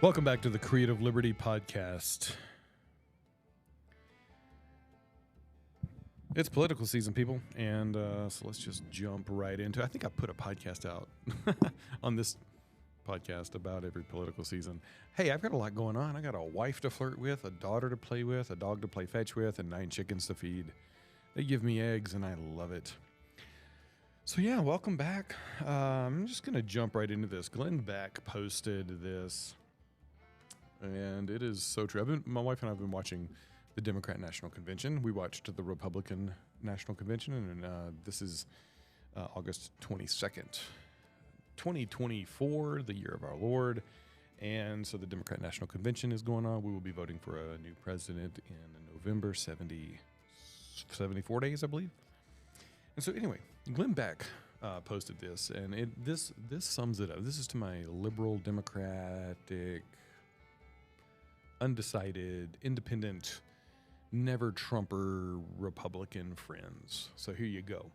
Welcome back to the Creative Liberty Podcast. It's political season, people, and so let's just jump right into it. I think I put a podcast out on this podcast about every political season. Hey, I've got a lot going on. I got a wife to flirt with, a daughter to play with, a dog to play fetch with, and 9 chickens to feed. They give me eggs, and I love it. So yeah, welcome back. I'm just going to jump right into this. Glenn Beck posted this. And it is so true. My wife and I have been watching the Democrat National Convention. We watched the Republican National Convention, and this is August 22nd, 2024, the year of our Lord. And so the Democrat National Convention is going on. We will be voting for a new president in November, 74 days, I believe. And so anyway, Glenn Beck posted this, and this sums it up. This is to my liberal, democratic, undecided, independent, never Trumper Republican friends. So here you go.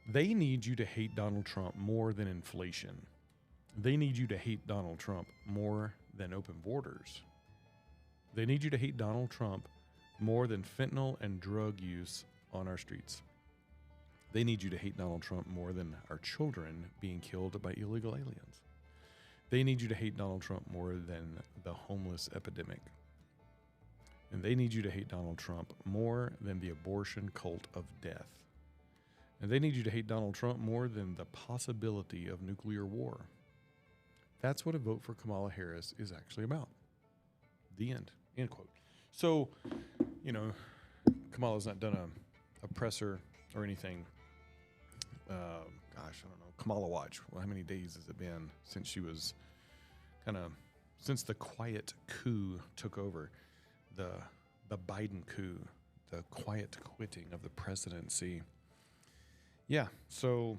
They need you to hate Donald Trump more than inflation. They need you to hate Donald Trump more than open borders. They need you to hate Donald Trump more than fentanyl and drug use on our streets. They need you to hate Donald Trump more than our children being killed by illegal aliens. They need you to hate Donald Trump more than the homeless epidemic. And they need you to hate Donald Trump more than the abortion cult of death. And they need you to hate Donald Trump more than the possibility of nuclear war. That's what a vote for Kamala Harris is actually about. The end. End quote. So, Kamala's not done a presser or anything. I don't know. Kamala Watch. Well, how many days has it been since she was since the quiet coup took over, the Biden coup, the quiet quitting of the presidency. Yeah, so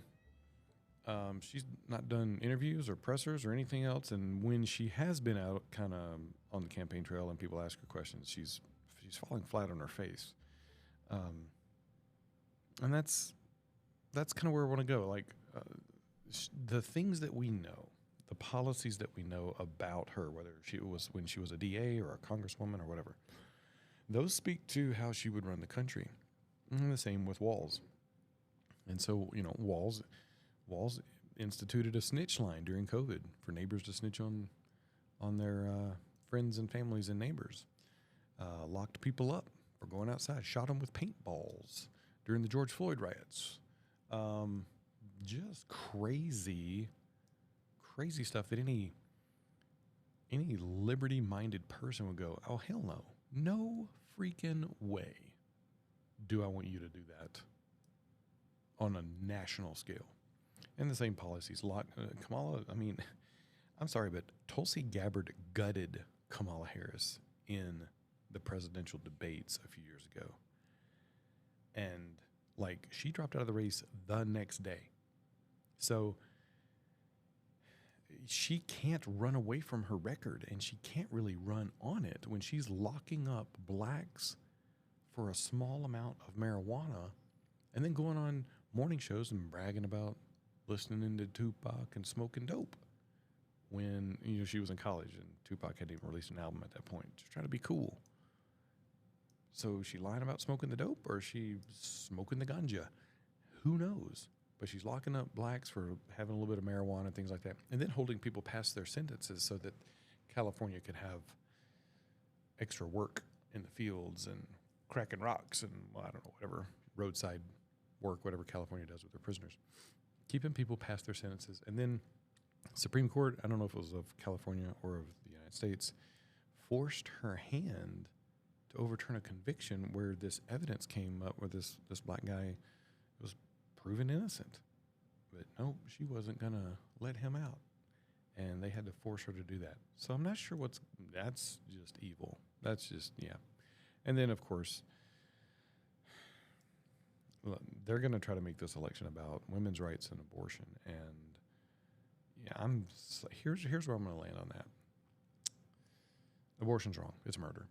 she's not done interviews or pressers or anything else. And when she has been out kind of on the campaign trail and people ask her questions, she's falling flat on her face. And that's kind of where I want to go. Like, the things that we know, the policies that we know about her, whether she was when she was a DA or a congresswoman or whatever, those speak to how she would run the country. And the same with Walz. And so, Walz instituted a snitch line during COVID for neighbors to snitch on their friends and families and neighbors. Locked people up for going outside, shot them with paintballs during the George Floyd riots. Just crazy stuff that any liberty-minded person would go, oh, hell no. No freaking way do I want you to do that on a national scale. And the same policies. Kamala, I'm sorry, but Tulsi Gabbard gutted Kamala Harris in the presidential debates a few years ago. And, she dropped out of the race the next day. So she can't run away from her record, and she can't really run on it when she's locking up blacks for a small amount of marijuana and then going on morning shows and bragging about listening to Tupac and smoking dope when she was in college and Tupac hadn't even released an album at that point, just trying to be cool. So is she lying about smoking the dope, or is she smoking the ganja? Who knows? But she's locking up blacks for having a little bit of marijuana and things like that, and then holding people past their sentences so that California could have extra work in the fields and cracking rocks and, whatever roadside work, whatever California does with their prisoners. Keeping people past their sentences. And then Supreme Court, I don't know if it was of California or of the United States, forced her hand to overturn a conviction where this evidence came up where this black guy was proven innocent. But no, she wasn't going to let him out. And they had to force her to do that. So I'm not sure that's just evil. That's just, yeah. And then, of course, they're going to try to make this election about women's rights and abortion. And yeah, here's where I'm going to land on that. Abortion's wrong. It's murder.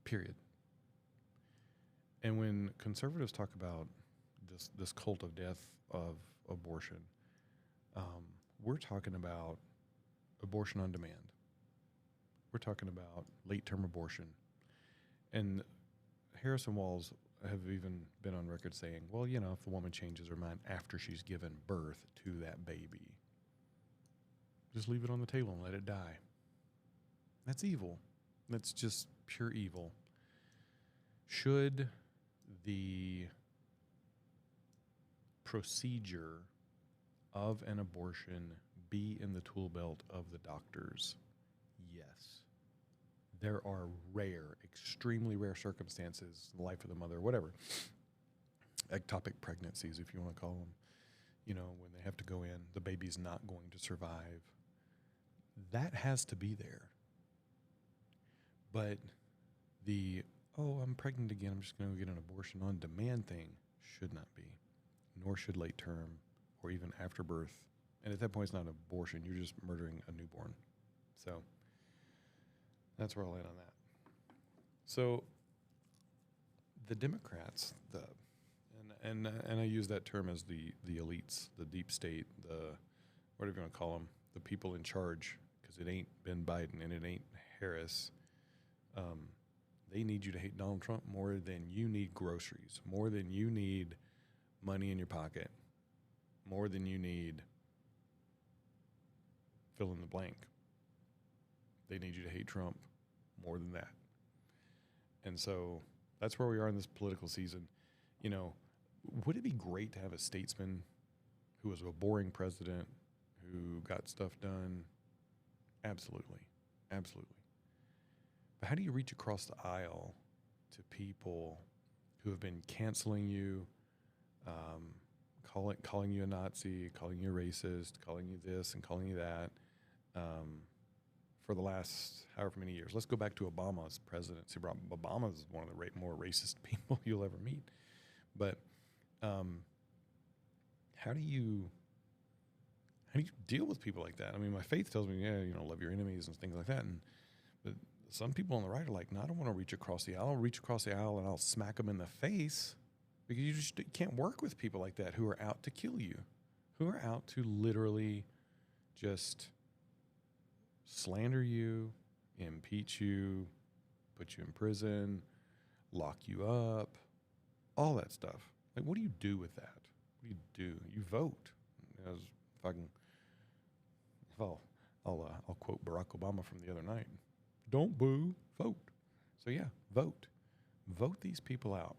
Period. And when conservatives talk about this cult of death of abortion, we're talking about abortion on demand. We're talking about late-term abortion. And Harrison Walls have even been on record saying, well, you know, if the woman changes her mind after she's given birth to that baby, just leave it on the table and let it die. That's evil. That's just pure evil. Should the procedure of an abortion be in the tool belt of the doctors? Yes. There are rare, extremely rare circumstances in the life of the mother, whatever, ectopic pregnancies, if you want to call them, you know, when they have to go in, the baby's not going to survive. That has to be there. But the, oh, I'm pregnant again, I'm just going to get an abortion on demand thing should not be, nor should late term or even after birth. And at that point, it's not an abortion. You're just murdering a newborn. So that's where I'll land on that. So the Democrats, and I use that term as the elites, the deep state, the whatever you want to call them, the people in charge, because it ain't Ben Biden and it ain't Harris. They need you to hate Donald Trump more than you need groceries, more than you need money in your pocket, more than you need fill in the blank. They need you to hate Trump more than that. And so that's where we are in this political season. You know, would it be great to have a statesman who was a boring president who got stuff done? Absolutely. Absolutely. But how do you reach across the aisle to people who have been canceling you, calling you a Nazi, calling you a racist, calling you this and calling you that, for the last however many years? Let's go back to Obama's presidency. Obama's one of the more racist people you'll ever meet. But how do you deal with people like that? I mean, my faith tells me, yeah, you know, love your enemies and things like that. But some people on the right are like, no, I don't want to reach across the aisle. I'll reach across the aisle and I'll smack them in the face, because you just can't work with people like that who are out to kill you, who are out to literally just slander you, impeach you, put you in prison, lock you up, all that stuff. Like, what do you do with that? What do you do? You vote. As if I can, I'll quote Barack Obama from the other night. Don't boo, vote. So yeah, vote. Vote these people out.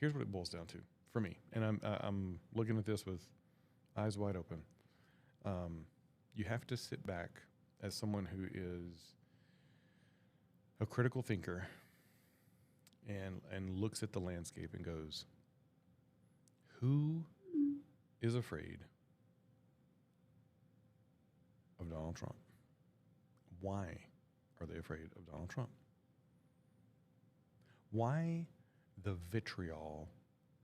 Here's what it boils down to for me, and I'm looking at this with eyes wide open. You have to sit back as someone who is a critical thinker and looks at the landscape and goes, who is afraid of Donald Trump? Why are they afraid of Donald Trump? Why the vitriol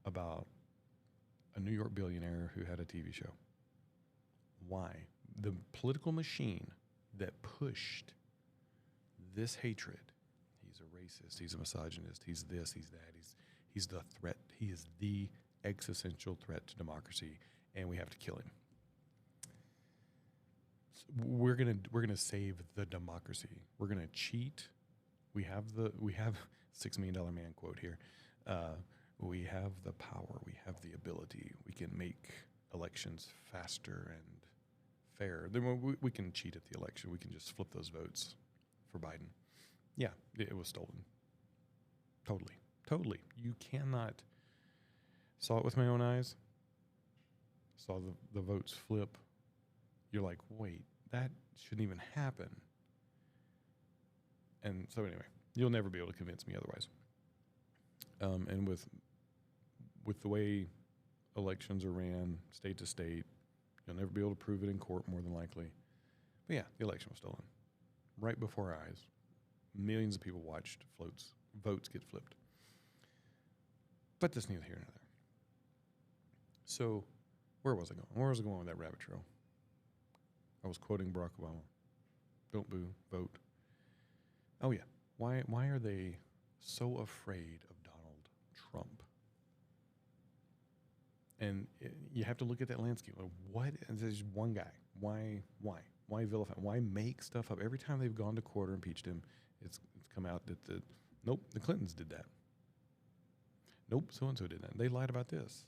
about a New York billionaire who had a TV show? Why? The political machine that pushed this hatred. He's a racist. He's a misogynist. He's this. He's that. He's the threat. He is the existential threat to democracy, and we have to kill him. So we're gonna save the democracy. We're gonna cheat. We have $6 Million Man quote here. We have the power. We have the ability. We can make elections faster and fair. Then we can cheat at the election. We can just flip those votes for Biden. Yeah, it was stolen. Totally. You cannot. Saw it with my own eyes. Saw the votes flip. You're like, wait, that shouldn't even happen. And so anyway, you'll never be able to convince me otherwise. And with the way elections are ran, state to state, you'll never be able to prove it in court, more than likely. But yeah, the election was stolen. Right before our eyes. Millions of people watched votes get flipped. But that's neither here nor there. So where was I going? Where was I going with that rabbit trail? I was quoting Barack Obama. Don't boo, vote. Oh yeah. Why are they so afraid of Donald Trump? And you have to look at that landscape. What? And there's one guy. Why Why vilify? Why make stuff up? Every time they've gone to court or impeached him, it's come out that the Clintons did that. Nope, so-and-so did that. They lied about this.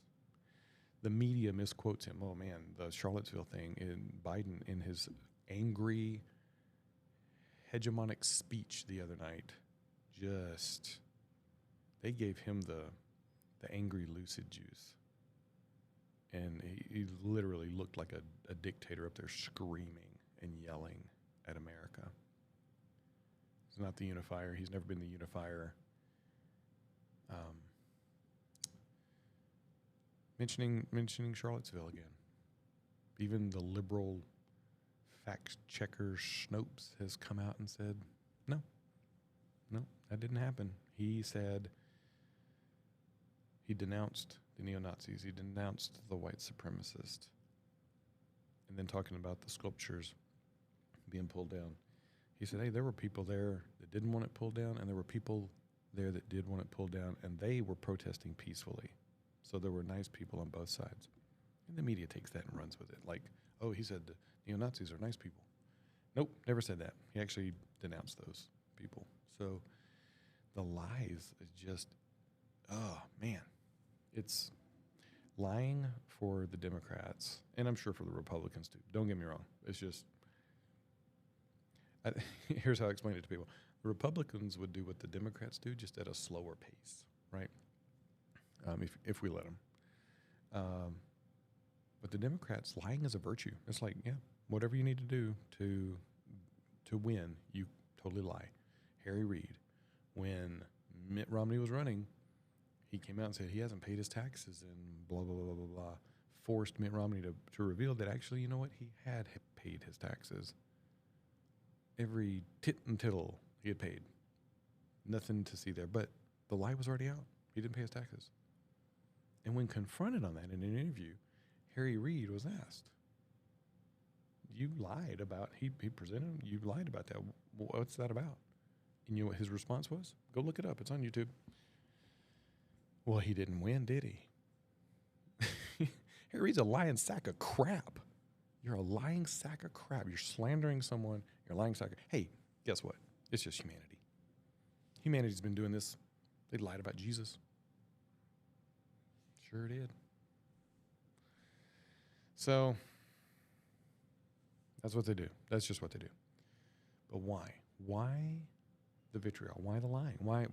The media misquotes him. Oh, man, the Charlottesville thing, in Biden, in his angry, hegemonic speech the other night, they gave him the angry lucid juice. And he literally looked like a dictator up there screaming and yelling at America. He's not the unifier. He's never been the unifier. Mentioning Charlottesville again. Even the liberal fact checker Snopes has come out and said, no, that didn't happen. He said he denounced the neo-Nazis. He denounced the white supremacist. And then talking about the sculptures being pulled down. He said, hey, there were people there that didn't want it pulled down, and there were people there that did want it pulled down, and they were protesting peacefully. So there were nice people on both sides. And the media takes that and runs with it. Like, oh, he said the neo-Nazis are nice people. Nope, never said that. He actually denounced those people. So the lies is just, oh, man. It's lying for the Democrats, and I'm sure for the Republicans too. Don't get me wrong. It's just, here's how I explain it to people. The Republicans would do what the Democrats do, just at a slower pace, right? If we let them. But the Democrats, lying is a virtue. It's like, yeah, whatever you need to do to win, you totally lie. Harry Reid, when Mitt Romney was running, he came out and said he hasn't paid his taxes and blah, blah, blah, blah, blah. Forced Mitt Romney to reveal that actually, you know what, he had paid his taxes. Every tit and tittle he had paid. Nothing to see there. But the lie was already out. He didn't pay his taxes. And when confronted on that in an interview, Harry Reid was asked, you lied about, he presented, you lied about that. What's that about? And you know what his response was? Go look it up. It's on YouTube. Well, he didn't win, did he? Harry Reid's a lying sack of crap. You're a lying sack of crap. You're slandering someone. You're a lying sack of... Hey, guess what? It's just humanity. Humanity's been doing this. They lied about Jesus. Sure did. So, that's what they do. That's just what they do. But why? Why the vitriol? Why the lying? Why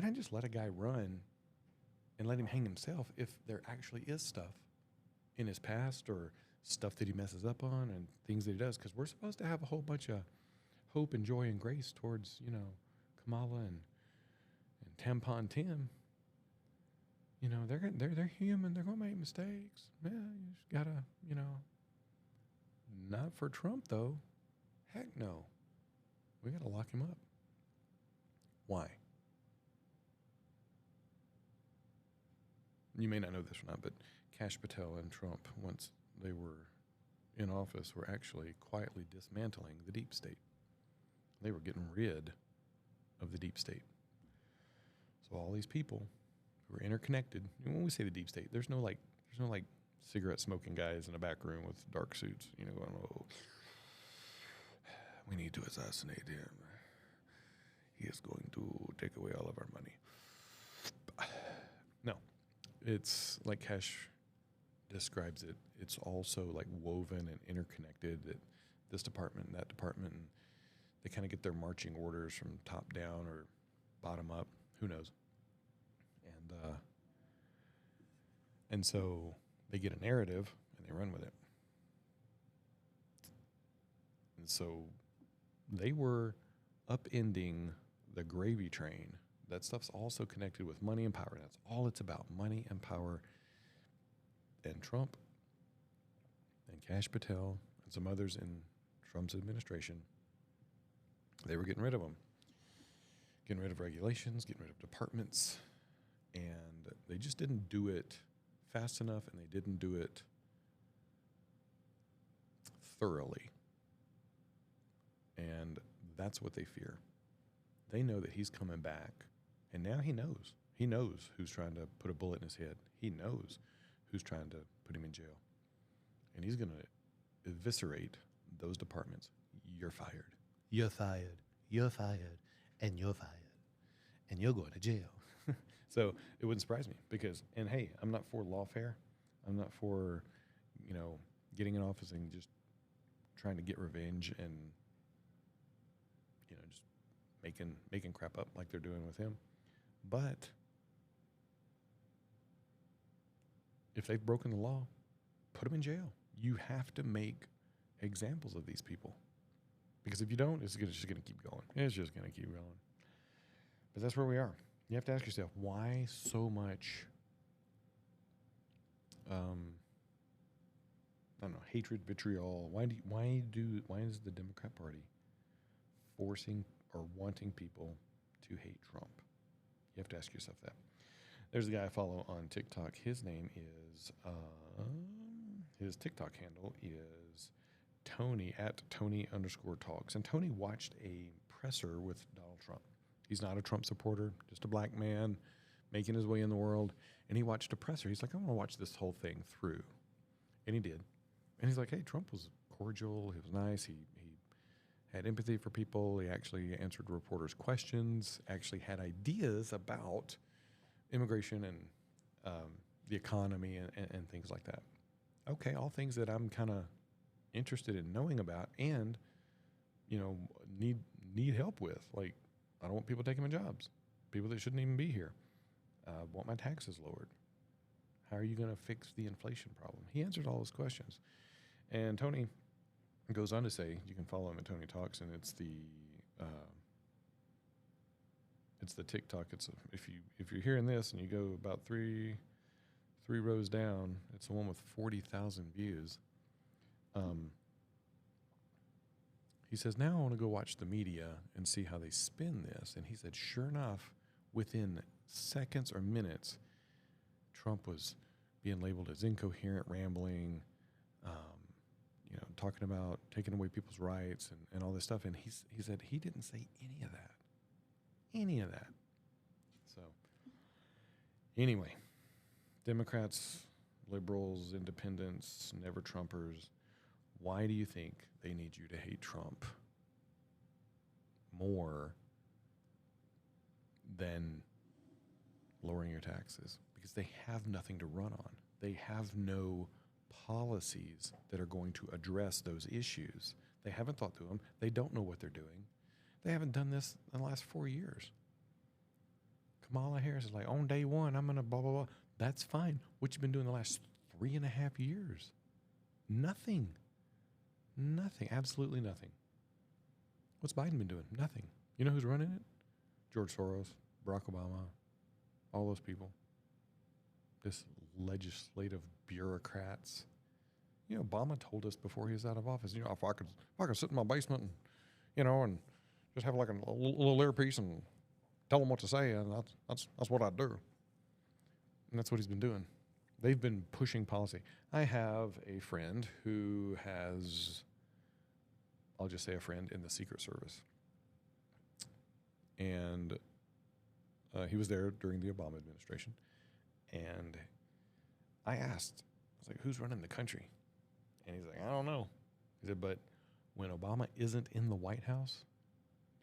not just let a guy run and let him hang himself if there actually is stuff in his past or stuff that he messes up on and things that he does? Because we're supposed to have a whole bunch of hope and joy and grace towards, Kamala and Tampon Tim. They're human. They're going to make mistakes. Yeah, you just got to, not for Trump, though. Heck no. We got to lock him up. Why? You may not know this or not, but Kash Patel and Trump, once they were in office, were actually quietly dismantling the deep state. They were getting rid of the deep state. So all these people who are interconnected, and when we say the deep state, there's no cigarette smoking guys in a back room with dark suits, going, oh, we need to assassinate him. He is going to take away all of our money. No, it's like Cash describes it. It's also like woven and interconnected, that this department and that department, and they kind of get their marching orders from top down or bottom up. Who knows? And so they get a narrative and they run with it. And so they were upending the gravy train. That stuff's also connected with money and power. That's all it's about, money and power. And Trump and Kash Patel and some others in Trump's administration, they were getting rid of them. Getting rid of regulations, getting rid of departments. And they just didn't do it fast enough, and they didn't do it thoroughly. And that's what they fear. They know that he's coming back, and now he knows. He knows who's trying to put a bullet in his head. He knows who's trying to put him in jail. And he's going to eviscerate those departments, you're fired. You're fired. You're fired. And you're fired. And you're going to jail. So it wouldn't surprise me because, and hey, I'm not for lawfare. I'm not for, getting in office and just trying to get revenge and, just making crap up like they're doing with him. But if they've broken the law, put them in jail. You have to make examples of these people. Because if you don't, it's just going to keep going. It's just going to keep going. But that's where we are. You have to ask yourself, why so much, I don't know, hatred, vitriol? Why is the Democrat Party forcing or wanting people to hate Trump? You have to ask yourself that. There's a guy I follow on TikTok. His name is, his TikTok handle is Tony @Tony_talks. And Tony watched a presser with Donald Trump. He's not a Trump supporter, just a black man making his way in the world. And he watched a presser. He's like, I want to watch this whole thing through. And he did. And he's like, hey, Trump was cordial. He was nice. He had empathy for people. He actually answered reporters' questions, actually had ideas about immigration and the economy and things like that. Okay, all things that I'm kind of interested in knowing about and, need help with. Like, I don't want people taking my jobs, people that shouldn't even be here. Want my taxes lowered. How are you going to fix the inflation problem? He answered all those questions. And Tony goes on to say, you can follow him at Tony Talks, and it's the TikTok. If you're hearing this and you go about three rows down, it's the one with 40,000 views. He says, now I want to go watch the media and see how they spin this. And he said, sure enough, within seconds or minutes, Trump was being labeled as incoherent, rambling, talking about taking away people's rights and all this stuff. And he said he didn't say any of that. Any of that. So, anyway, Democrats, liberals, independents, never Trumpers, why do you think they need you to hate Trump more than lowering your taxes? Because they have nothing to run on. They have no policies that are going to address those issues. They haven't thought through them. They don't know what they're doing. They haven't done this in the last 4 years. Kamala Harris is like, on day one, I'm going to blah, blah, blah. That's fine. What you've been doing the last 3.5 years? Nothing. Nothing. Absolutely nothing. What's Biden been doing? Nothing. You know who's running it? George Soros, Barack Obama, all those people. This legislative bureaucrats. Obama told us before he was out of office, if I could sit in my basement and, and just have like a little earpiece and tell them what to say, and that's what I'd do. And that's what he's been doing. They've been pushing policy. I have a friend who has, I'll just say a friend in the Secret Service. And he was there during the Obama administration. And I asked, I was like, who's running the country? And he's like, I don't know. He said, but when Obama isn't in the White House,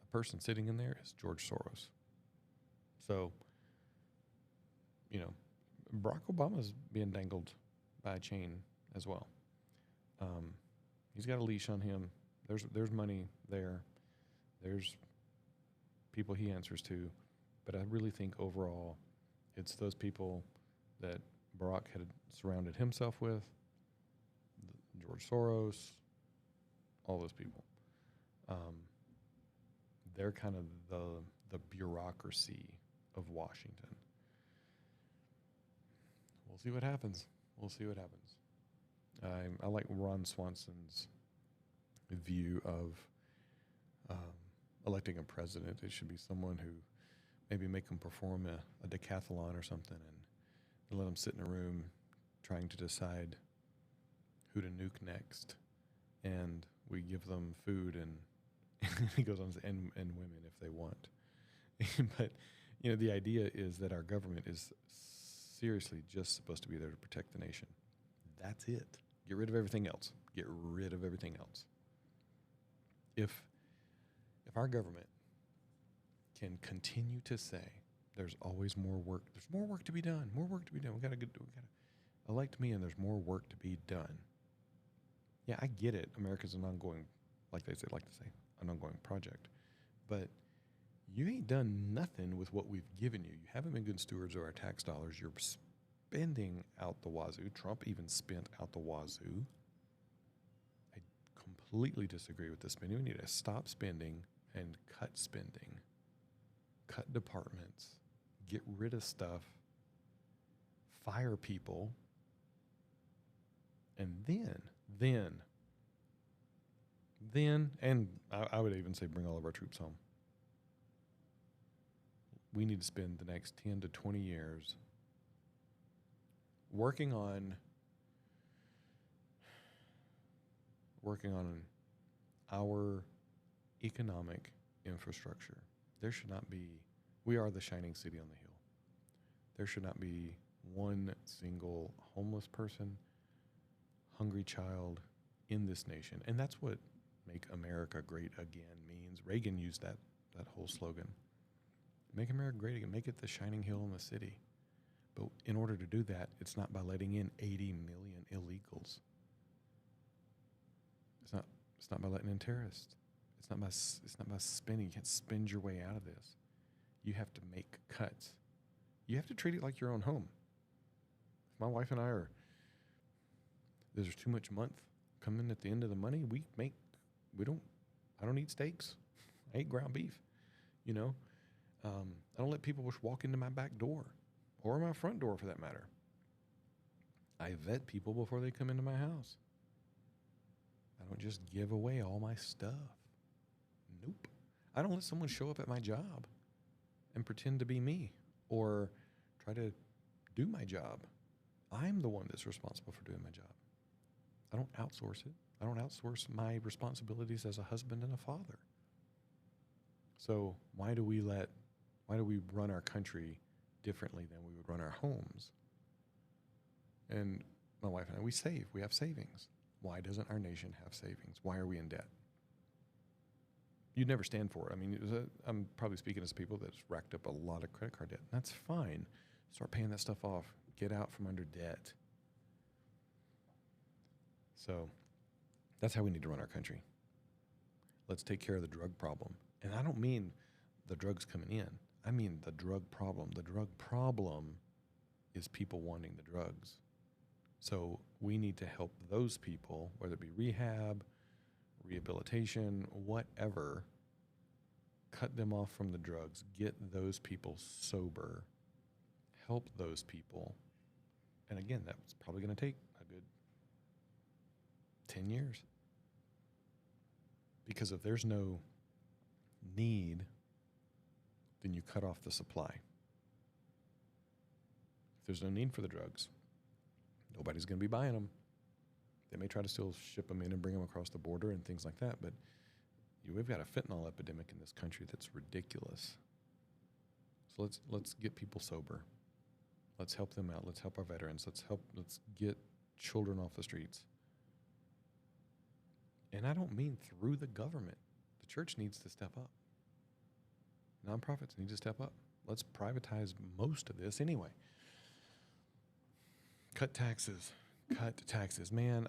the person sitting in there is George Soros. So, Barack Obama's being dangled by a chain as well. He's got a leash on him. There's money there. There's people he answers to. But I really think overall it's those people that Barack had surrounded himself with, George Soros, all those people. They're kind of the bureaucracy of Washington. We'll see what happens. I like Ron Swanson's view of electing a president. It should be someone who maybe make them perform a decathlon or something and let them sit in a room trying to decide who to nuke next. And we give them food and he goes on to say, and women if they want. But, the idea is that our government is seriously just supposed to be there to protect the nation. That's it. Get rid of everything else. if our government can continue to say there's always more work, there's more work to be done, more work to be done. We gotta elect me, and there's more work to be done. Yeah, I get it. America's an ongoing, like to say, an ongoing project. But you ain't done nothing with what we've given you. You haven't been good stewards of our tax dollars. You're spending out the wazoo. Trump even spent out the wazoo. I completely disagree with the spending. We need to stop spending and cut spending. Cut departments. Get rid of stuff. Fire people. And then, and I would even say bring all of our troops home. We need to spend the next 10 to 20 years working on our economic infrastructure. There should not be, we are the shining city on the hill. There should not be one single homeless person, hungry child in this nation. And that's what Make America Great Again means. Reagan used that whole slogan. Make America great again. Make it the shining hill in the city. But in order to do that, it's not by letting in 80 million illegals. It's not by letting in terrorists. It's not by spending. You can't spend your way out of this. You have to make cuts. You have to treat it like your own home. If my wife and I there's too much month coming at the end of the money, I don't eat steaks. I eat ground beef, you know. I don't let people just walk into my back door or my front door for that matter. I vet people before they come into my house. I don't just give away all my stuff. Nope. I don't let someone show up at my job and pretend to be me or try to do my job. I'm the one that's responsible for doing my job. I don't outsource it. I don't outsource my responsibilities as a husband and a father. So why do we run our country differently than we would run our homes? And my wife and I, we save. We have savings. Why doesn't our nation have savings? Why are we in debt? You'd never stand for it. I mean, I'm probably speaking as people that's racked up a lot of credit card debt. That's fine. Start paying that stuff off. Get out from under debt. So that's how we need to run our country. Let's take care of the drug problem. And I don't mean the drugs coming in. I mean the drug problem. The drug problem is people wanting the drugs. So we need to help those people, whether it be rehab, rehabilitation, whatever, cut them off from the drugs, get those people sober, help those people. And again, that's probably going to take a good 10 years. Because if there's no need, then you cut off the supply. If there's no need for the drugs, nobody's going to be buying them. They may try to still ship them in and bring them across the border and things like that, but we've got a fentanyl epidemic in this country that's ridiculous. So let's get people sober. Let's help them out. Let's help our veterans. Let's get children off the streets. And I don't mean through the government. The church needs to step up. Nonprofits need to step up. Let's privatize most of this anyway. Cut taxes. Man,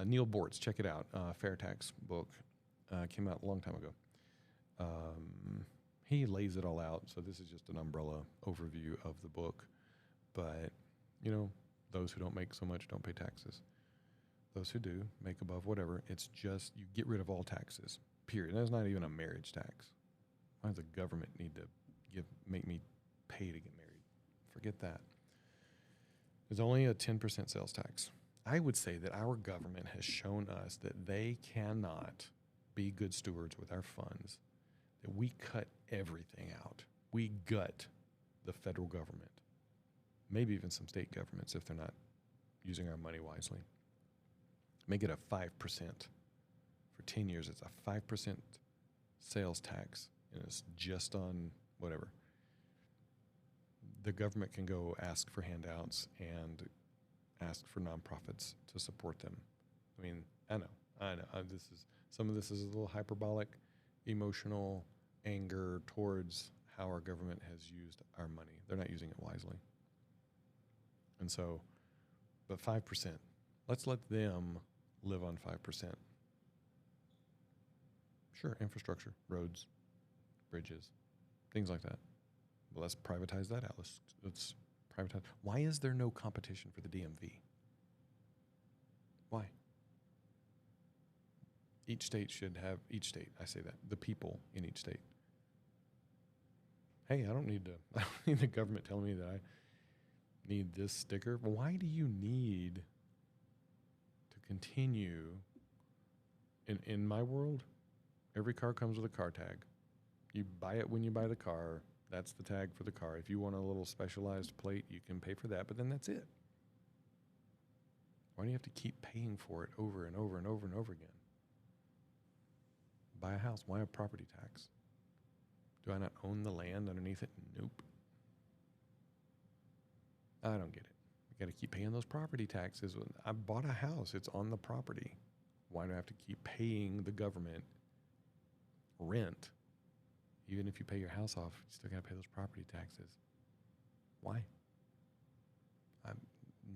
Neil Bortz, check it out. Fair Tax book came out a long time ago. He lays it all out. So this is just an umbrella overview of the book. But, those who don't make so much don't pay taxes. Those who do make above whatever. It's just you get rid of all taxes, period. That's not even a marriage tax. Why does the government need to make me pay to get married? Forget that. There's only a 10% sales tax. I would say that our government has shown us that they cannot be good stewards with our funds, that we cut everything out. We gut the federal government, maybe even some state governments if they're not using our money wisely. Make it a 5%. For 10 years, it's a 5% sales tax, and it's just on whatever. The government can go ask for handouts and ask for nonprofits to support them. I mean, I know. Some of this is a little hyperbolic, emotional anger towards how our government has used our money. They're not using it wisely. And so, but 5%, let's let them live on 5%. Sure, infrastructure, roads, bridges, things like that. Well, let's privatize that out. Let's privatize. Why is there no competition for the DMV? Why? Each state should have, I say that, the people in each state. Hey, I don't need the government telling me that I need this sticker. Why do you need to continue? In my world, every car comes with a car tag. You buy it when you buy the car. That's the tag for the car. If you want a little specialized plate, you can pay for that, but then that's it. Why do you have to keep paying for it over and over and over and over again? Buy a house. Why a property tax? Do I not own the land underneath it? Nope. I don't get it. I got to keep paying those property taxes. I bought a house. It's on the property. Why do I have to keep paying the government rent? Even if you pay your house off, you still got to pay those property taxes. Why?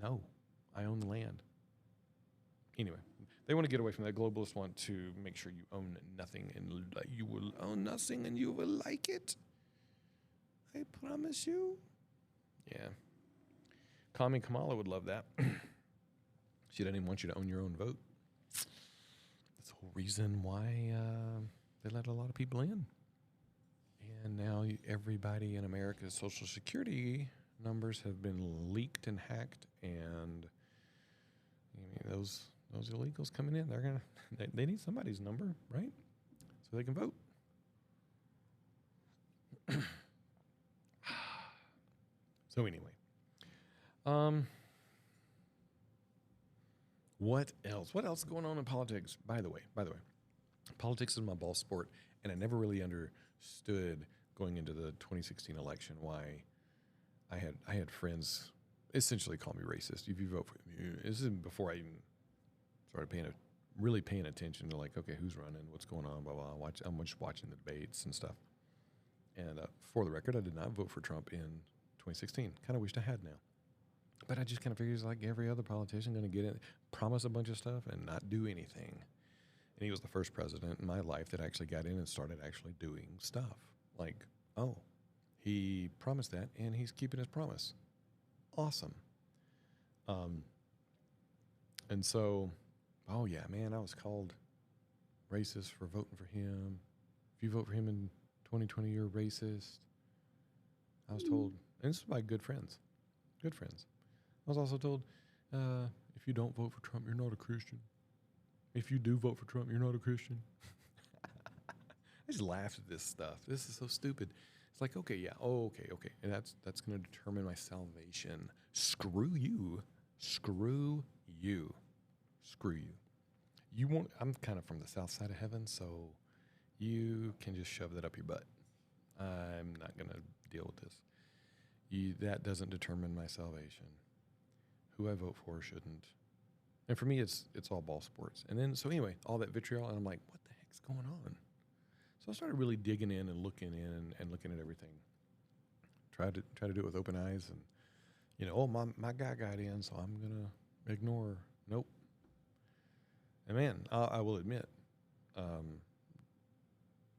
No, I own the land. Anyway, they want to get away from that. Globalists want to make sure you own nothing, and you will own nothing and you will like it. I promise you. Yeah. Kami Kamala would love that. She doesn't even want you to own your own vote. That's the whole reason why they let a lot of people in. And now everybody in America's Social Security numbers have been leaked and hacked, and those illegals coming in, they need somebody's number, right? So they can vote. So anyway, what else? What else is going on in politics? By the way, politics is my ball sport, and I never really understood going into the 2016 election why I had friends essentially call me racist. If you vote for me, this is before I even started really paying attention to, like, okay, who's running, what's going on, blah blah. I'm just watching the debates and stuff. And for the record, I did not vote for Trump in 2016. Kind of wished I had now. But I just kind of figured, like every other politician, going to get in, promise a bunch of stuff, and not do anything. And he was the first president in my life that actually got in and started actually doing stuff. Like, oh, he promised that, and he's keeping his promise. Awesome. And so, oh yeah, man, I was called racist for voting for him. If you vote for him in 2020, you're racist. I was told, and this is by good friends. I was also told, if you don't vote for Trump, you're not a Christian. If you do vote for Trump, you're not a Christian. I just laughed at this stuff. This is so stupid. It's like, okay, yeah, okay. And that's going to determine my salvation. Screw you. You won't, I'm kind of from the south side of heaven, so you can just shove that up your butt. I'm not going to deal with this. That doesn't determine my salvation. Who I vote for shouldn't. And for me, it's all ball sports. And then, so anyway, all that vitriol, and I'm like, what the heck's going on? So I started really digging in and looking at everything. Try to do it with open eyes, and my guy got in, so I'm gonna ignore. Nope. And man, I will admit,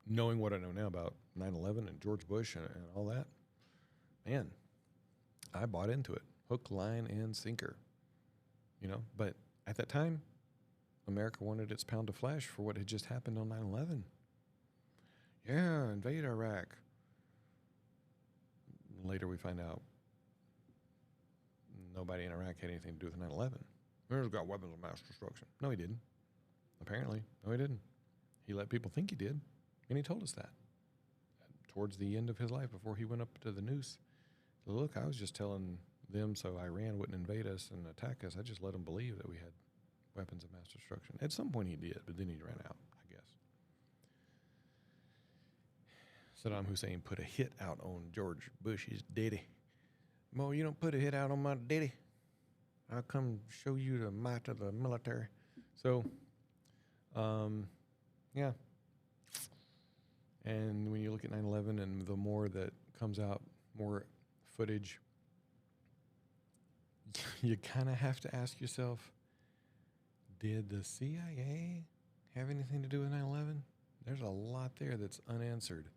knowing what I know now about 9/11 and George Bush and all that, man, I bought into it, hook, line, and sinker. But at that time, America wanted its pound of flesh for what had just happened on 9/11. Yeah, invade Iraq. Later we find out nobody in Iraq had anything to do with 9/11. He's got weapons of mass destruction. No, he didn't. Apparently. No, he didn't. He let people think he did, and he told us that. Towards the end of his life, before he went up to the noose, look, I was just telling them so Iran wouldn't invade us and attack us. I just let them believe that we had weapons of mass destruction. At some point he did, but then he ran out, I guess. Saddam Hussein put a hit out on George Bush's daddy. Mo, you don't put a hit out on my daddy. I'll come show you the might of the military. So, Yeah. And when you look at 9/11 and the more that comes out, more footage, you kind of have to ask yourself, did the CIA have anything to do with 9/11? There's a lot there that's unanswered.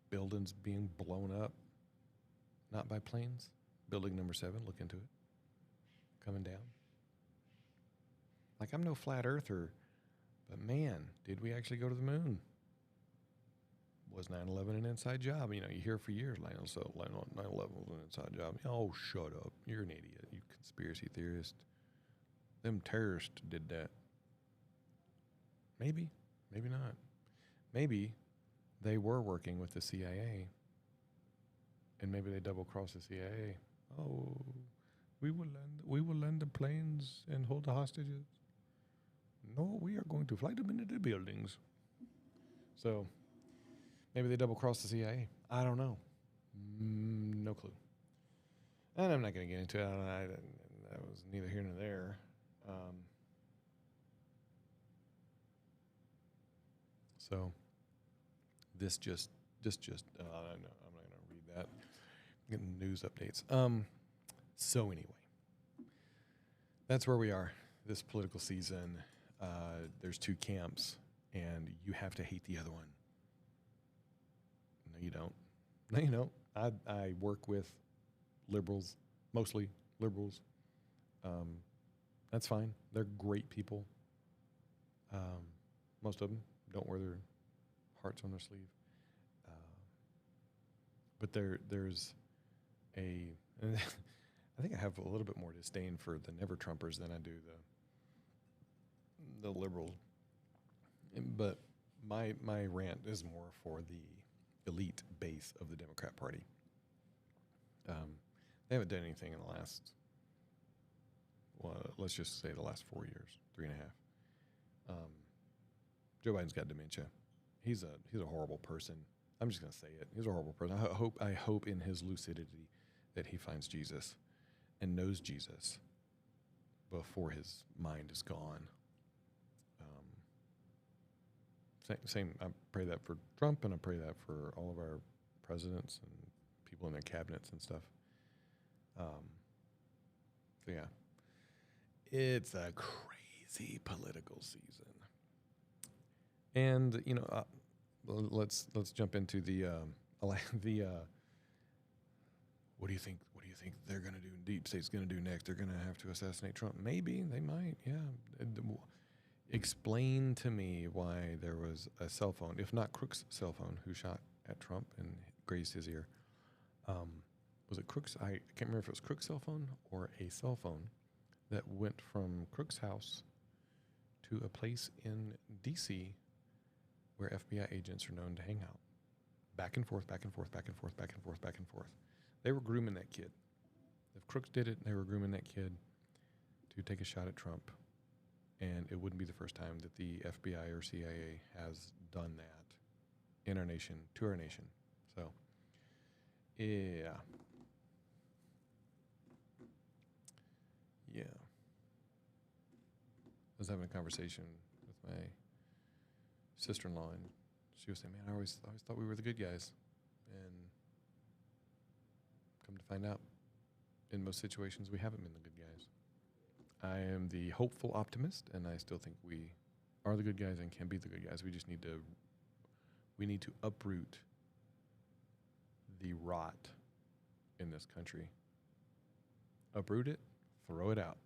Buildings being blown up, not by planes. Building number 7, look into it. Coming down. Like, I'm no flat earther, but man, did we actually go to the moon? Was 9/11 an inside job? You know, you hear for years, 9/11 was an inside job. Oh, shut up. You're an idiot. You conspiracy theorist. Them terrorists did that. Maybe. Maybe not. Maybe they were working with the CIA, and maybe they double-crossed the CIA. Oh, we will land the planes and hold the hostages. No, we are going to fly them into the buildings. So maybe they double-crossed the CIA. I don't know. No clue. And I'm not going to get into it. That was neither here nor there. So this just. I'm not going to read that. Getting news updates. So anyway, that's where we are this political season. There's 2 camps, and you have to hate the other one. No, you don't. No, you don't. I work with liberals, mostly liberals. That's fine. They're great people. Most of them don't wear their hearts on their sleeve. But there's a... I think I have a little bit more disdain for the never-Trumpers than I do the liberals. But my rant is more for the elite base of the Democrat Party. They haven't done anything in the last, let's just say the last 4 years, 3.5. Joe Biden's got dementia. He's a horrible person. I'm just gonna say it. He's a horrible person. I hope in his lucidity that he finds Jesus and knows Jesus before his mind is gone. Same. I pray that for Trump, and I pray that for all of our presidents and people in their cabinets and stuff. So yeah, it's a crazy political season, and you know, let's jump into the what do you think? What do you think they're going to do? Deep State's going to do next? They're going to have to assassinate Trump. Maybe they might. Yeah. Explain to me why there was a cell phone, if not Crook's cell phone, who shot at Trump and grazed his ear. Was it Crook's? I can't remember if it was Crook's cell phone or a cell phone that went from Crook's house to a place in D.C. where FBI agents are known to hang out. Back and forth, back and forth, back and forth, back and forth, back and forth. They were grooming that kid. If Crooks did it, they were grooming that kid to take a shot at Trump. And it wouldn't be the first time that the FBI or CIA has done that in our nation, to our nation. So, yeah. Yeah. I was having a conversation with my sister-in-law, and she was saying, man, I always thought we were the good guys. And come to find out, in most situations, we haven't been the good guys. I am the hopeful optimist, and I still think we are the good guys and can be the good guys. We just need to uproot the rot in this country. Uproot it, throw it out,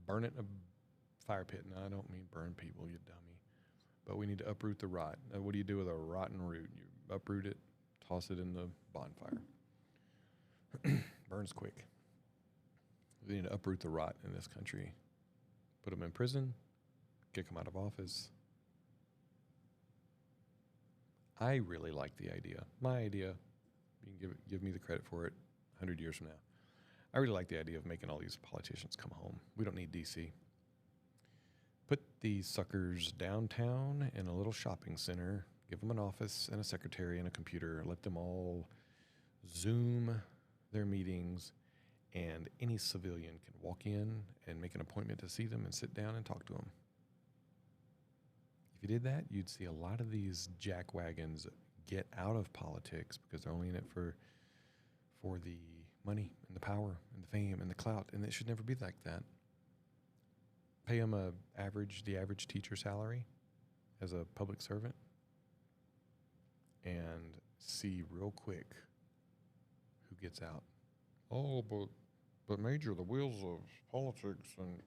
burn it in a fire pit. No, I don't mean burn people, you dummy. But we need to uproot the rot. Now, what do you do with a rotten root? You uproot it, toss it in the bonfire. Burns quick. We need to uproot the rot in this country. Put them in prison, kick them out of office. I really like the idea. My idea, you can give me the credit for it 100 years from now. I really like the idea of making all these politicians come home. We don't need D.C. Put these suckers downtown in a little shopping center, give them an office and a secretary and a computer, let them all Zoom their meetings, and any civilian can walk in and make an appointment to see them and sit down and talk to them. you did that, you'd see a lot of these jackwagons get out of politics because they're only in it for the money and the power and the fame and the clout, and it should never be like that. Pay them the average teacher salary as a public servant, and see real quick who gets out. Oh, but Major, the wheels of politics and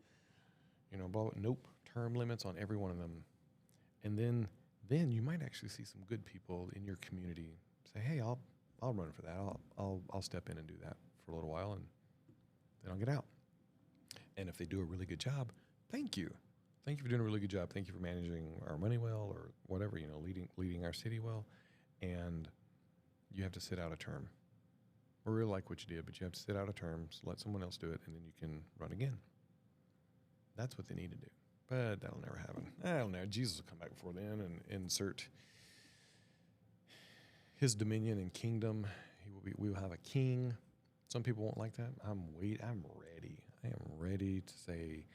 blah, blah. Nope, term limits on every one of them, and then you might actually see some good people in your community say, "Hey, I'll run for that. I'll step in and do that for a little while, and then I'll get out." And if they do a really good job, thank you for doing a really good job. Thank you for managing our money well, or whatever, leading our city well. And you have to sit out a term. We really like what you did, but you have to sit out a term, so let someone else do it, and then you can run again. That's what they need to do. But that'll never happen. I don't know. Jesus will come back before then and insert his dominion and kingdom. We will have a king. Some people won't like that. I'm ready. I am ready to say,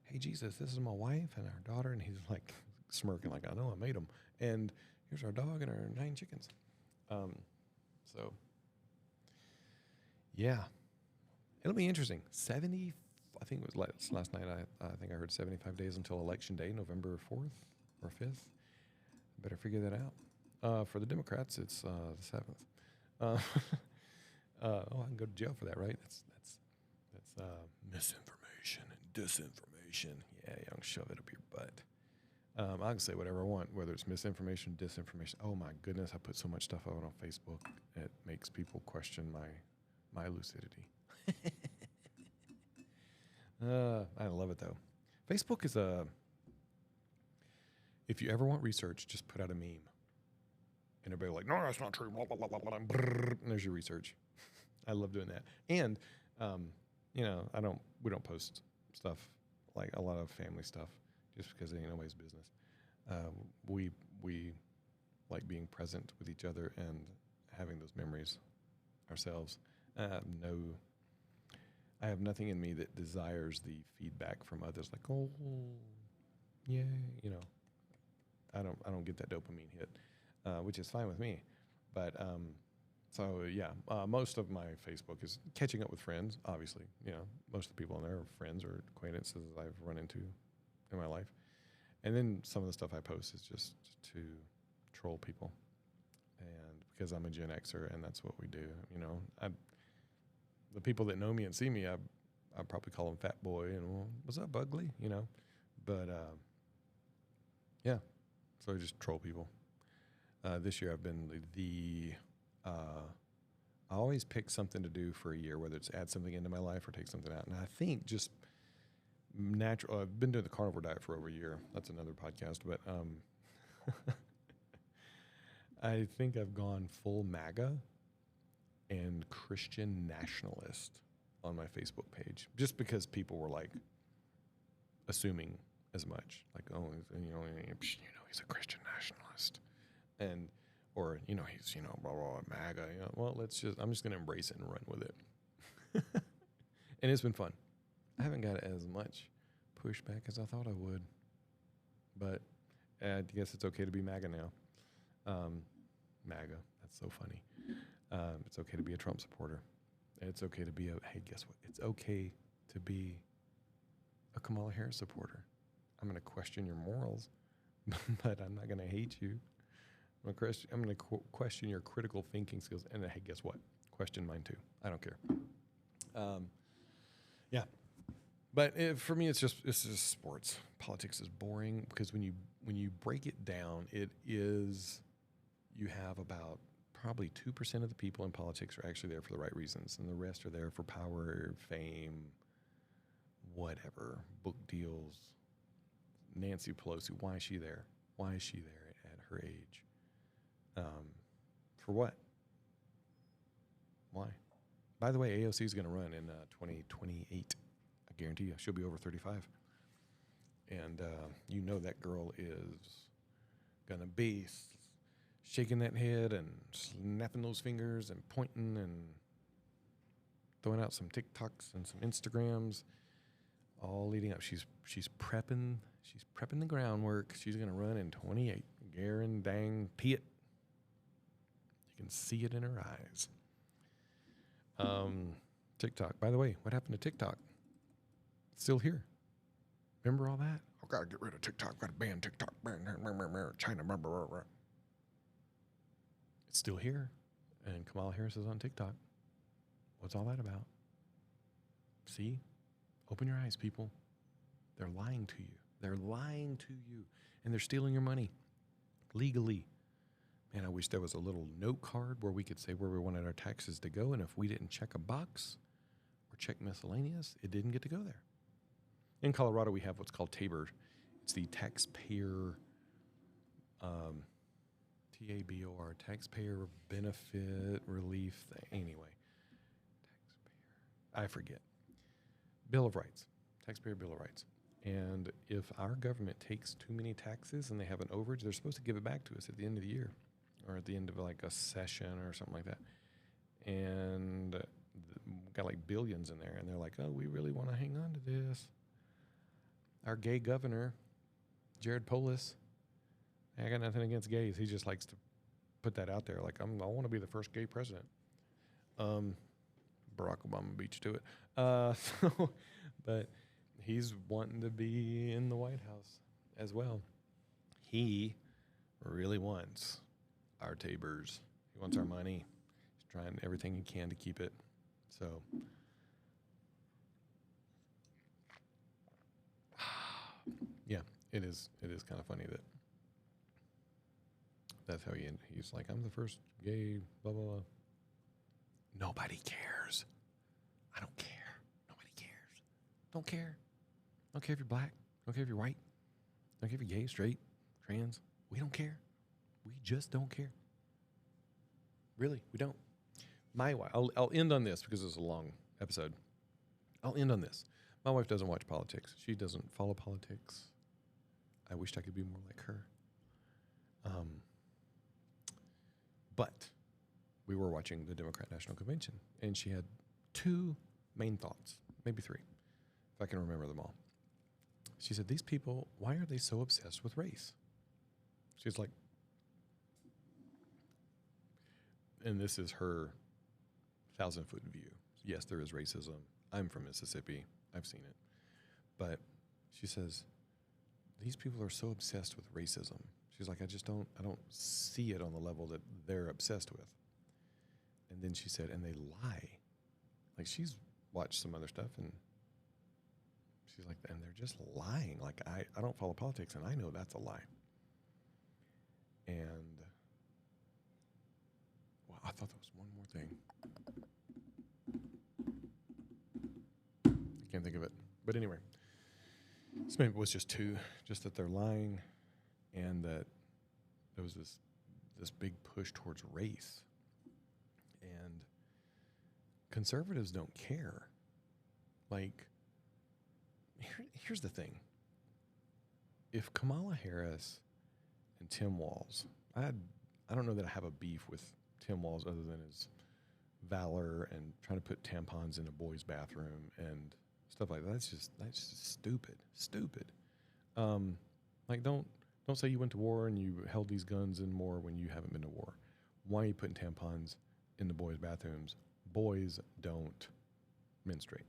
"Hey, Jesus, this is my wife and our daughter." And he's like smirking like, "I know, I made them. And here's our dog and our 9 chickens." So, yeah. It'll be interesting. I think it was last night, I think I heard 75 days until Election Day, November 4th or 5th. Better figure that out. For the Democrats, it's the 7th. I can go to jail for that, right? That's misinformation and disinformation. Yeah, young, shove it up your butt. I can say whatever I want, whether it's misinformation, disinformation. Oh my goodness, I put so much stuff out on Facebook. It makes people question my lucidity. I love it though. Facebook is if you ever want research, just put out a meme. And everybody will like, "No, that's not true." Blah, blah, blah, blah, blah, and there's your research. I love doing that. And, we don't post stuff, like a lot of family stuff, just because it ain't nobody's business. We like being present with each other and having those memories ourselves. I have nothing in me that desires the feedback from others, like, "Oh, yeah," I don't get that dopamine hit, which is fine with me. But most of my Facebook is catching up with friends. Obviously, most of the people on there are friends or acquaintances I've run into in my life, and then some of the stuff I post is just to troll people, and because I'm a Gen Xer and that's what we do. The people that know me and see me, I probably call them fat boy and, "Well, what's up, ugly?" But yeah, so I just troll people. This year I've been I always pick something to do for a year, whether it's add something into my life or take something out. And I think just natural. I've been doing the carnivore diet for over a year. That's another podcast, but I think I've gone full MAGA and Christian nationalist on my Facebook page, just because people were like assuming as much, like, "Oh, he's a Christian nationalist," or he's blah, blah, blah, MAGA. Well, I'm just gonna embrace it and run with it, and it's been fun. I haven't got as much pushback as I thought I would, but I guess it's okay to be MAGA now. MAGA, that's so funny. It's okay to be a Trump supporter. It's okay to be hey, guess what? It's okay to be a Kamala Harris supporter. I'm going to question your morals, but I'm not going to hate you. I'm going to question your critical thinking skills. And hey, guess what? Question mine too. I don't care. Yeah. But for me, it's just sports. Politics is boring because when you break it down, you have about probably 2% of the people in politics are actually there for the right reasons, and the rest are there for power, fame, whatever, book deals. Nancy Pelosi, why is she there? Why is she there at her age? For what? Why? By the way, AOC is going to run in 2028. I guarantee you, she'll be over 35. And that girl is going to be shaking that head and snapping those fingers and pointing and throwing out some TikToks and some Instagrams, all leading up. She's prepping She's prepping the groundwork. She's going to run in 28. Guarantee it. You can see it in her eyes. TikTok. By the way, what happened to TikTok? It's still here. Remember all that? I've got to get rid of TikTok. I've got to ban TikTok. China. Blah, blah, blah. It's still here. And Kamala Harris is on TikTok. What's all that about? See? Open your eyes, people. They're lying to you. They're lying to you. And they're stealing your money legally. Man, I wish there was a little note card where we could say where we wanted our taxes to go. And if we didn't check a box or check miscellaneous, it didn't get to go there. In Colorado, we have what's called TABOR. It's the taxpayer, TABOR, taxpayer benefit relief thing. Anyway, taxpayer, I forget. Bill of Rights, taxpayer Bill of Rights. And if our government takes too many taxes and they have an overage, they're supposed to give it back to us at the end of the year or at the end of like a session or something like that. And got like billions in there. And they're like, oh, we really want to hang on to this. Our gay governor, Jared Polis, I got nothing against gays. He just likes to put that out there. Like, I want to be the first gay president. Barack Obama beat you to it. But he's wanting to be in the White House as well. He really wants our Tabors. He wants our money. He's trying everything he can to keep it. So, yeah, it is kind of funny that that's how he's like, I'm the first gay, blah, blah, blah. Nobody cares. I don't care. Nobody cares. Don't care. Don't care if you're black. Don't care if you're white. Don't care if you're gay, straight, trans. We don't care. We just don't care. Really, we don't. My wife, I'll end on this because it's a long episode. I'll end on this. My wife doesn't watch politics. She doesn't follow politics. I wished I could be more like her. But we were watching the Democrat National Convention, and she had two main thoughts, maybe three, if I can remember them all. She said, these people, why are they so obsessed with race? She's like, and this is her 1,000-foot view. Yes, there is racism. I'm from Mississippi. I've seen it. But she says, these people are so obsessed with racism. She's like, I don't see it on the level that they're obsessed with. And then she said, and they lie. Like, she's watched some other stuff, and she's like, and they're just lying. Like, I don't follow politics, and I know that's a lie. And, well, I thought there was one more thing. I can't think of it. But anyway, this maybe was just two, just that they're lying and that there was this big push towards race. And conservatives don't care. Like, here's the thing. If Kamala Harris and Tim Walz, I don't know that I have a beef with Tim Walz other than his valor and trying to put tampons in a boy's bathroom and stuff like that. That's just stupid. Like, don't say you went to war and you held these guns in more when you haven't been to war. Why are you putting tampons in the boys' bathrooms? Boys don't menstruate.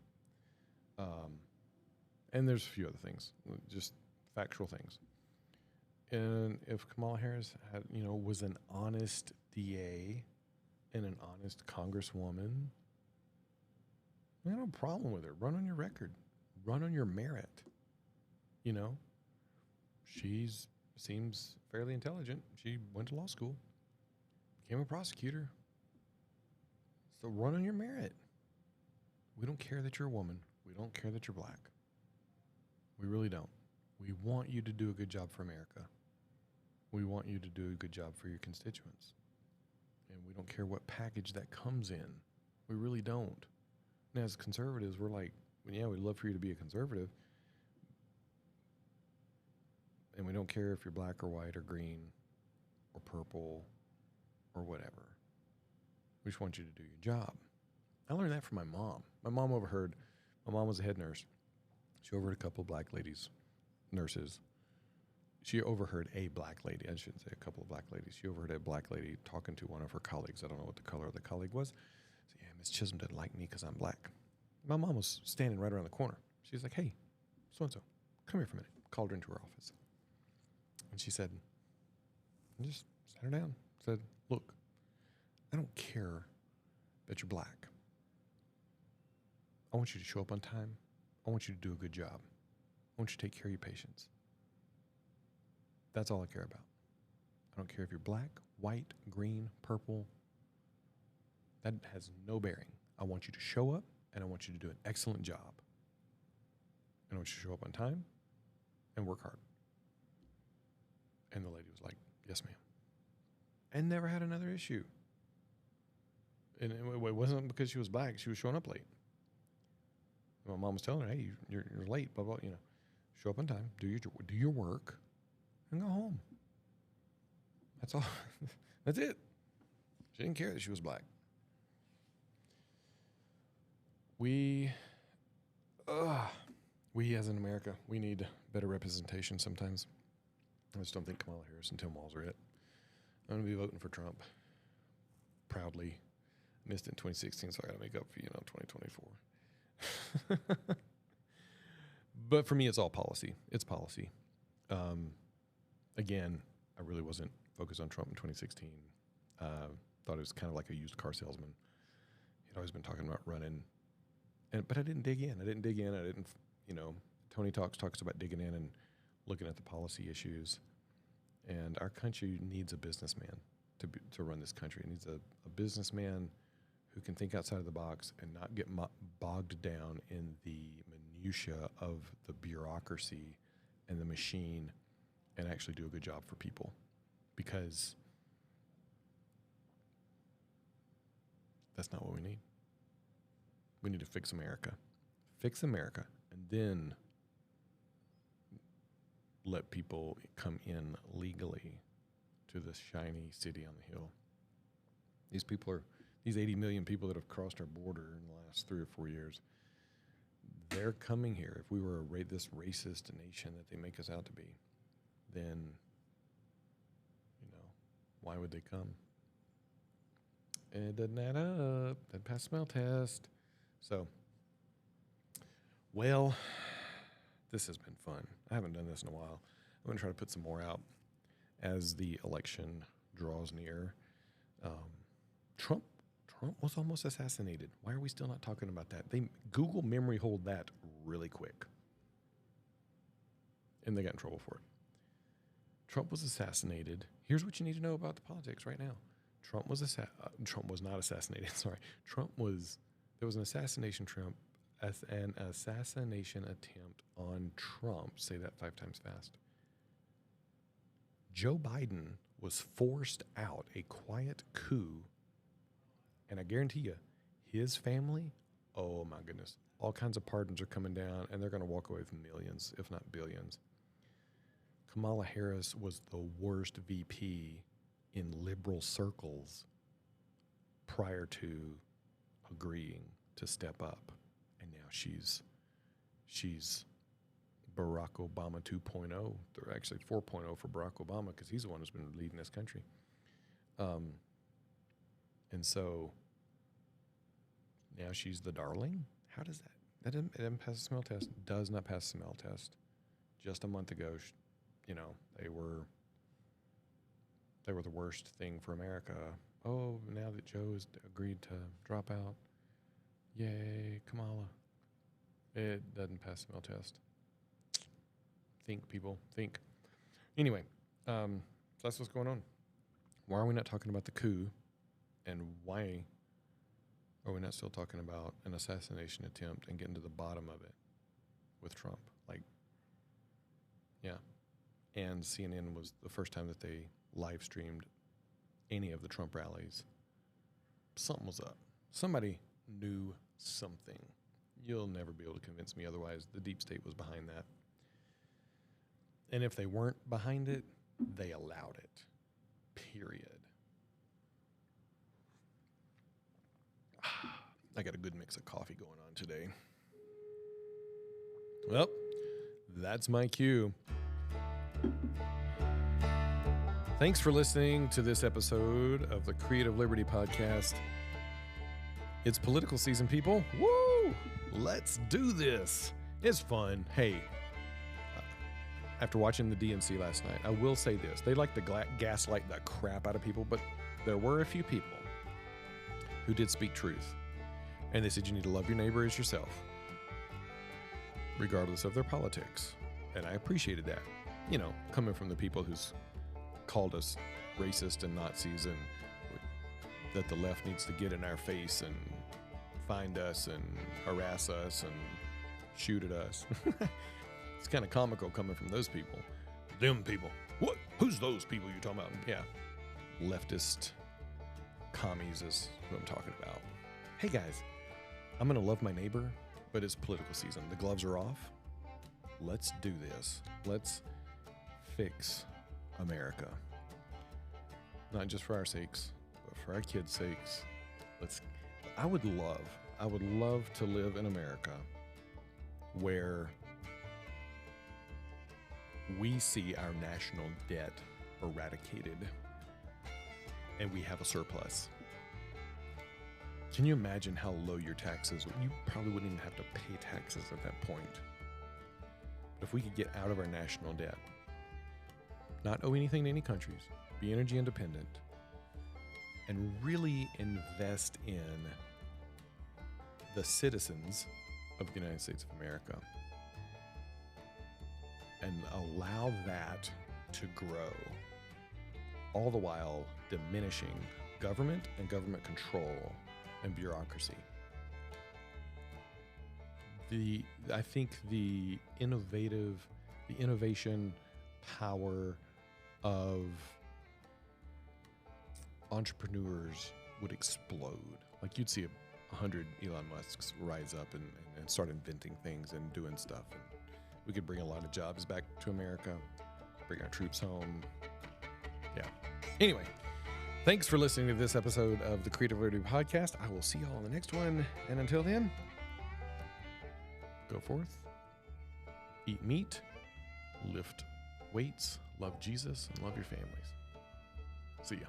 And there's a few other things, just factual things. And if Kamala Harris had, was an honest DA and an honest congresswoman, I have no problem with her. Run on your record. Run on your merit. She seems fairly intelligent. She went to law school, became a prosecutor. So run on your merit. We don't care that you're a woman. We don't care that you're black. We really don't. We want you to do a good job for America. We want you to do a good job for your constituents. And we don't care what package that comes in. We really don't. And as conservatives, we're like, yeah, we'd love for you to be a conservative. And we don't care if you're black or white or green or purple or whatever. We just want you to do your job. I learned that from my mom. My mom was a head nurse. She overheard a couple of black ladies nurses. She overheard a black lady. I shouldn't say a couple of black ladies. She overheard a black lady talking to one of her colleagues. I don't know what the color of the colleague was. So, yeah, Miss Chisholm doesn't like me because I'm black. My mom was standing right around the corner. She's like, hey, so-and-so, come here for a minute. Called her into her office. And she said, just sat her down. Said, look, I don't care that you're black. I want you to show up on time. I want you to do a good job. I want you to take care of your patients. That's all I care about. I don't care if you're black, white, green, purple. That has no bearing. I want you to show up, and I want you to do an excellent job. And I want you to show up on time and work hard. And the lady was like, yes, ma'am. And never had another issue. And it wasn't because she was black. She was showing up late. My mom was telling her, hey, you're late, blah, blah, you know. Show up on time, do your work, and go home. That's all. That's it. She didn't care that she was black. We as in America, we need better representation sometimes. I just don't think Kamala Harris and Tim Walz are it. I'm going to be voting for Trump. Proudly. Missed it in 2016, so I got to make up for, 2024. But for me, it's all policy. It's policy. Again, I really wasn't focused on Trump in 2016. Thought it was kind of like a used car salesman. He'd always been talking about running. But I didn't dig in. I didn't, Tony talks about digging in and looking at the policy issues. And our country needs a businessman to run this country. It needs a businessman who can think outside of the box and not get bogged down in the minutia of the bureaucracy and the machine and actually do a good job for people. Because that's not what we need. We need to fix America. Fix America, and then let people come in legally to this shiny city on the hill. These 80 million people that have crossed our border in the last 3 or 4 years, they're coming here. If we were this racist nation that they make us out to be, then, why would they come? And it doesn't add up. Doesn't pass the smell test. So, well, this has been fun. I haven't done this in a while. I'm going to try to put some more out as the election draws near. Trump was almost assassinated. Why are we still not talking about that? Google memory hold that really quick. And they got in trouble for it. Trump was assassinated. Here's what you need to know about the politics right now. Trump was not assassinated. Sorry. There was an assassination attempt on Trump. Say that 5 times fast. Joe Biden was forced out, a quiet coup. And I guarantee you, his family, oh my goodness, all kinds of pardons are coming down, and they're going to walk away with millions, if not billions. Kamala Harris was the worst VP in liberal circles prior to agreeing to step up. And now she's Barack Obama 2.0. They're actually 4.0 for Barack Obama because he's the one who's been leading this country. And so now she's the darling? How does that? That didn't pass the smell test. Does not pass the smell test. Just a month ago, they were the worst thing for America. Oh, now that Joe has agreed to drop out, yay, Kamala. It doesn't pass the smell test. Think, people, think. Anyway, so that's what's going on. Why are we not talking about the coup? And why are we not still talking about an assassination attempt and getting to the bottom of it with Trump? Yeah. And CNN was the first time that they live streamed any of the Trump rallies. Something was up. Somebody knew something. You'll never be able to convince me otherwise. The deep state was behind that. And if they weren't behind it, they allowed it. Period. I got a good mix of coffee going on today. Well, That's my cue. Thanks for listening to this episode of the Creative Liberty Podcast. It's political season, people. Woo! Let's do this. It's fun. Hey, after watching the DNC last night, I will say this. They like to gaslight the crap out of people, but there were a few people who did speak truth. And they said you need to love your neighbor as yourself, regardless of their politics. And I appreciated that. You know, coming from the people who's called us racist and Nazis, and that the left needs to get in our face and find us and harass us and shoot at us. It's kind of comical coming from those people. Them people. What? Who's those people you're talking about? Yeah. Leftist commies is who I'm talking about. Hey guys, I'm going to love my neighbor, but it's political season. The gloves are off. Let's do this. Let's fix America. Not just for our sakes, but for our kids' sakes. I would love to live in America where we see our national debt eradicated and we have a surplus. Can you imagine how low your taxes would? You probably wouldn't even have to pay taxes at that point. But if we could get out of our national debt, not owe anything to any countries, be energy independent, and really invest in the citizens of the United States of America and allow that to grow, all the while diminishing government and government control and bureaucracy. I think the innovation power of entrepreneurs would explode. Like you'd see 100 Elon Musks rise up and start inventing things and doing stuff. And we could bring a lot of jobs back to America, bring our troops home. Yeah. Anyway, thanks for listening to this episode of the Creative Liberty Podcast. I will see y'all on the next one. And until then, go forth, eat meat, lift weights, love Jesus, and love your families. See ya.